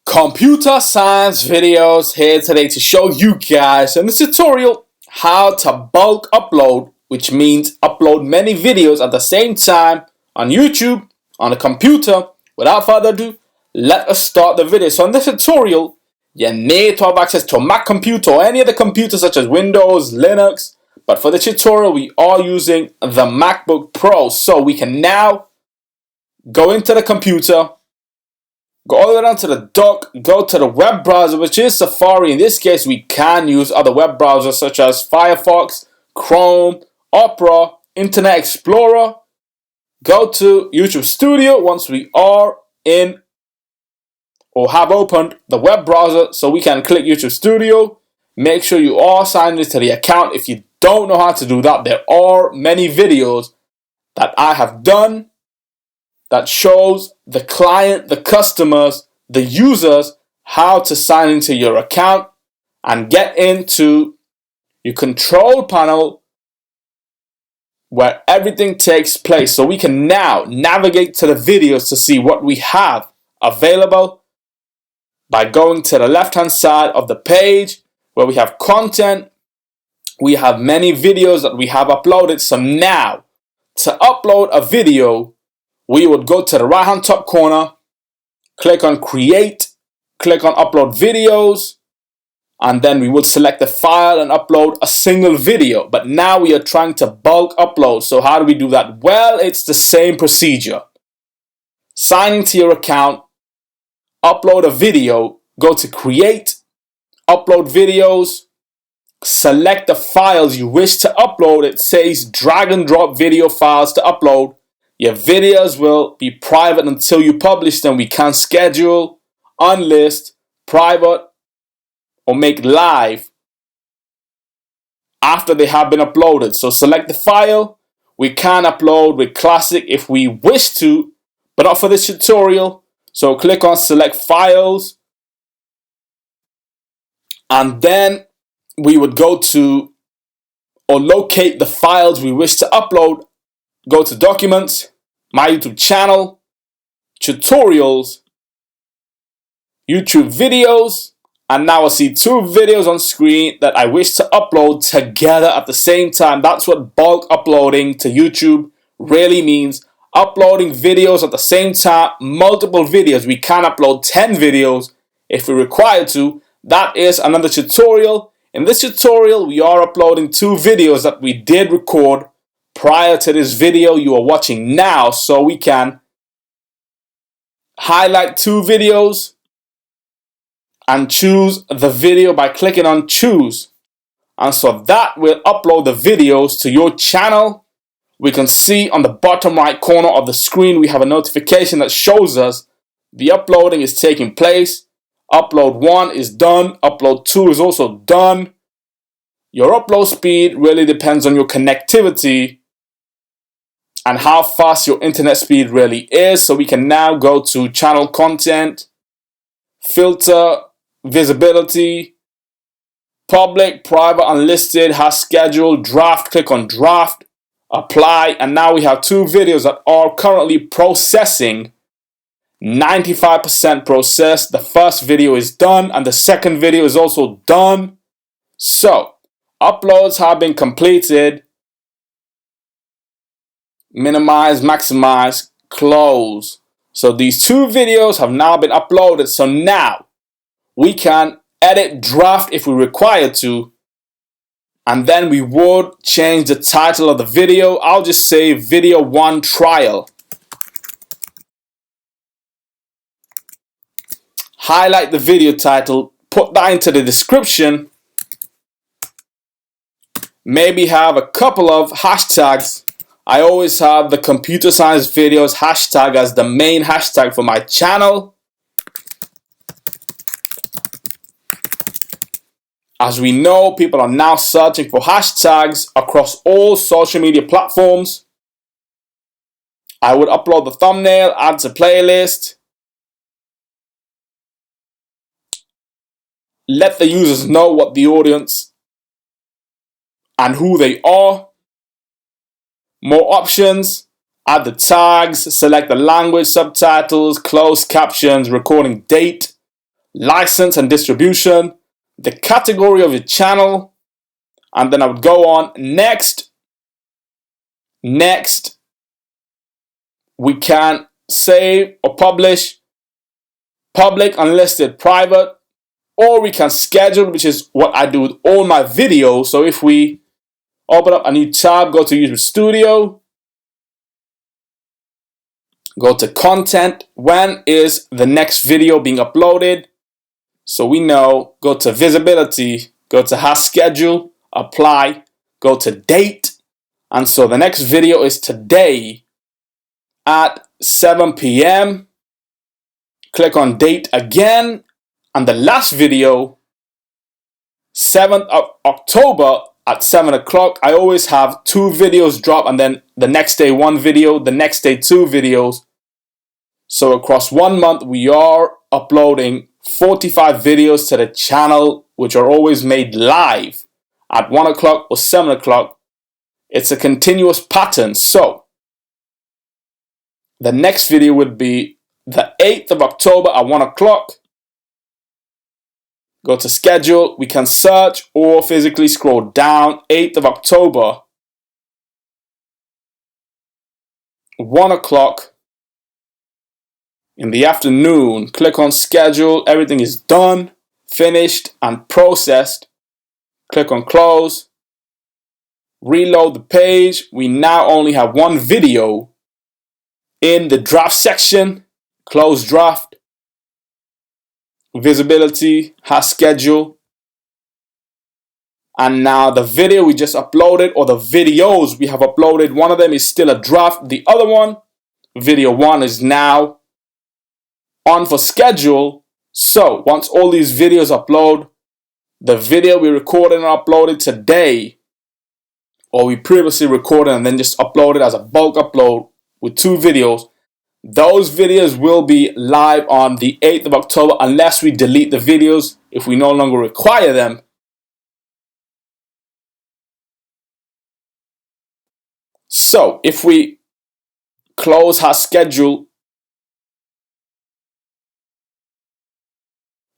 Computer science videos here today to show you guys in this tutorial how to bulk upload, which means upload many videos at the same time on YouTube on a computer. Without further ado, let us start the video. So in this tutorial, you need to have access to a Mac computer or any other computer such as Windows, Linux, but for the tutorial we are using the MacBook Pro. So we can now go into the computer, go all the way down to the dock, go to the web browser, which is Safari. In this case, we can use other web browsers such as Firefox, Chrome, Opera, Internet Explorer. Go to YouTube Studio once we are in or have opened the web browser, so we can click YouTube Studio. Make sure you are signed into the account. If you don't know how to do that, there are many videos that I have done that shows the client, the customers, the users how to sign into your account and get into your control panel where everything takes place. So we can now navigate to the videos to see what we have available by going to the left hand side of the page where we have content. We have many videos that we have uploaded. So now to upload a video, we would go to the right hand top corner, click on create, click on upload videos, and then we would select the file and upload a single video. But now we are trying to bulk upload. So how do we do that? Well, it's the same procedure. Sign into your account, upload a video, go to create, upload videos, select the files you wish to upload. It says drag and drop video files to upload. Your videos will be private until you publish them. We can schedule, unlist, private, or make live after they have been uploaded. So select the file. We can upload with classic if we wish to, but not for this tutorial. So click on select files, and then we would go to or locate the files we wish to upload. Go to documents, my YouTube channel, tutorials, YouTube videos, and now I see two videos on screen that I wish to upload together at the same time. That's what bulk uploading to YouTube really means. Uploading videos at the same time, multiple videos. We can upload 10 videos if we require to. That is another tutorial. In this tutorial, we are uploading two videos that we did record prior to this video you are watching now. So we can highlight two videos and choose the video by clicking on choose. And so that will upload the videos to your channel. We can see on the bottom right corner of the screen, we have a notification that shows us the uploading is taking place. Upload 1 is done. Upload 2 is also done. Your upload speed really depends on your connectivity and how fast your internet speed really is. So we can now go to channel content, filter, visibility, public, private, unlisted, has scheduled, draft, click on draft, apply, and now we have two videos that are currently processing. 95% processed. The first video is done and the second video is also done. So uploads have been completed. Minimize, maximize, close. So these two videos have now been uploaded. So now we can edit, draft if we require to, and then we would change the title of the video. I'll just say video 1 trial. Highlight the video title, put that into the description. Maybe have a couple of hashtags. I always have the computer science videos hashtag as the main hashtag for my channel. As we know, people are now searching for hashtags across all social media platforms. I would upload the thumbnail, add to playlist. Let the users know what the audience and who they are. More options. Add the tags, select the language, subtitles, closed captions, recording date, license and distribution, the category of your channel, and then I would go on next. Next, we can save or publish, public, unlisted, private, or we can schedule, which is what I do with all my videos. So if we open up a new tab, go to YouTube Studio, go to content, when is the next video being uploaded? So we know, go to visibility, go to has schedule, apply, go to date. And so the next video is today at 7 p.m. Click on date again. And the last video, 7th of October at 7 o'clock. I always have 2 videos drop, and then the next day 1 video, the next day 2 videos. So across 1 month, we are uploading 45 videos to the channel, which are always made live at 1 o'clock or 7 o'clock. It's a continuous pattern. So the next video would be the 8th of October at 1 o'clock. Go to schedule. We can search or physically scroll down. 8th of October, 1 o'clock in the afternoon. Click on schedule. Everything is done, finished, and processed. Click on close. Reload the page. We now only have 1 video in the draft section. Close draft. Visibility, has schedule. And now the video we just uploaded, or the videos we have uploaded, one of them is still a draft. The other one, video 1, is now on for schedule. So once all these videos upload, the video we recorded and uploaded today, or we previously recorded and then just uploaded as a bulk upload with 2 videos, those videos will be live on the 8th of October unless we delete the videos if we no longer require them. So if we close our schedule,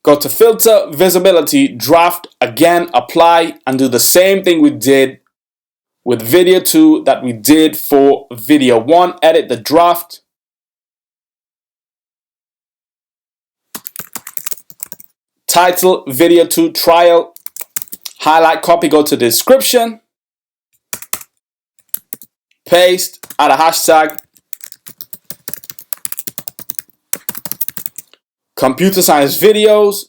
go to filter, visibility, draft, again, apply, and do the same thing we did with video 2 that we did for video 1. Edit the draft. Title, video 2 trial. Highlight, copy, go to description. Paste, add a hashtag. Computer science videos.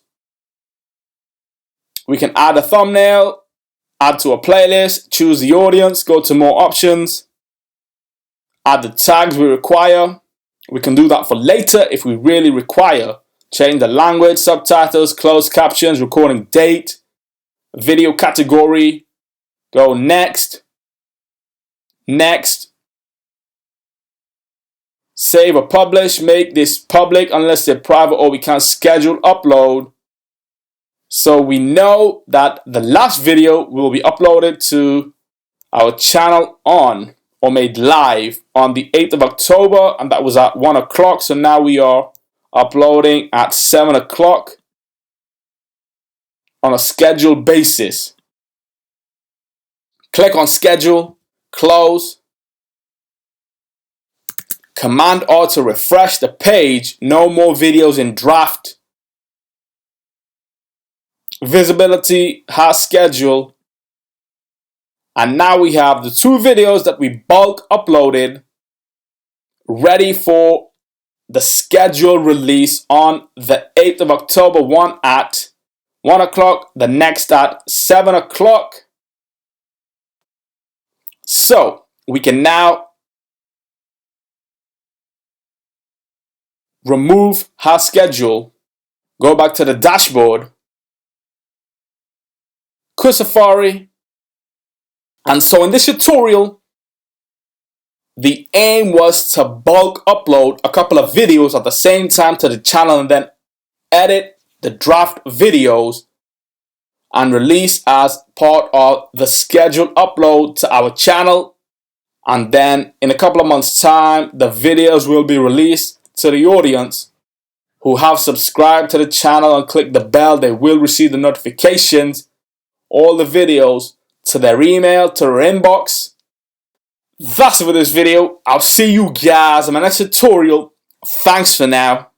We can add a thumbnail, add to a playlist, choose the audience, go to more options, add the tags we require. We can do that for later if we really require. Change the language, subtitles, closed captions, recording date, video category. Go next. Next. Save or publish. Make this public unless they're private, or we can schedule upload. So we know that the last video will be uploaded to our channel on or made live on the 8th of October, and that was at 1 o'clock. So now we are uploading at 7 o'clock on a scheduled basis. Click on schedule, close. Command R to refresh the page. No more videos in draft. Visibility, has schedule. And now we have the 2 videos that we bulk uploaded ready for the scheduled release on the 8th of October, one at 1 o'clock, the next at 7 o'clock. So we can now remove our schedule, go back to the dashboard, quit Safari. And so in this tutorial, the aim was to bulk upload a couple of videos at the same time to the channel and then edit the draft videos and release as part of the scheduled upload to our channel. And then in a couple of months' time, the videos will be released to the audience who have subscribed to the channel and click the bell, they will receive the notifications, all the videos, to their email, to their inbox. That's it for this video. I'll see you guys in my next tutorial. Thanks for now.